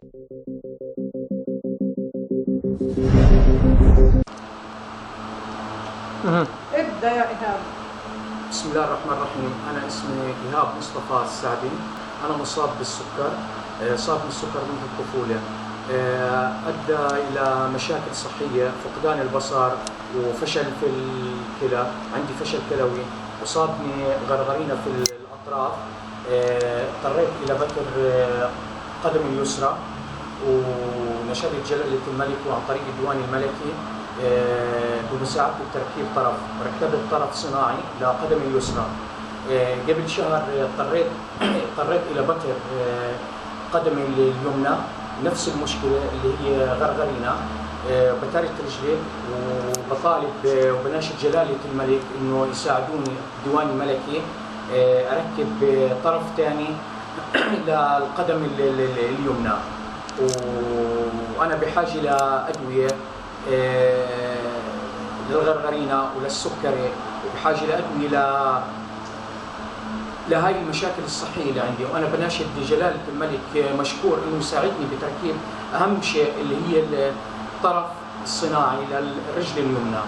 ابدأ يا إيهاب. بسم الله الرحمن الرحيم. أنا اسمي إيهاب مصطفى السعدي. أنا مصاب بالسكر، صاب بالسكر منذ الطفولة. أدى إلى مشاكل صحية، فقدان البصر وفشل في الكلى، عندي فشل كلوي، وصابني غرغرينة في الأطراف. اضطريت إلى بتر قدمي اليسرى، ونشرت جلالة الملك وعن طريق الديوان الملكي بمساعدة تركيب طرف، ركبت طرف صناعي لقدمي اليسرى. قبل شهر اضطريت إلى بتر قدمي اليمنى، نفس المشكلة اللي هي غرغرينة. بترت رجلي وبطالب وبناشد جلالة الملك إنه يساعدوني الديوان الملكي أركب طرف ثاني للقدم اليمنى، وأنا بحاجة لأدوية للغرغرينة وللسكري، وبحاجة لأدوية لهاي المشاكل الصحية اللي عندي. وأنا بناشد جلالة الملك مشكور إنه يساعدني بتركيب أهم شيء اللي هي الطرف الصناعي للرجل اليمنى.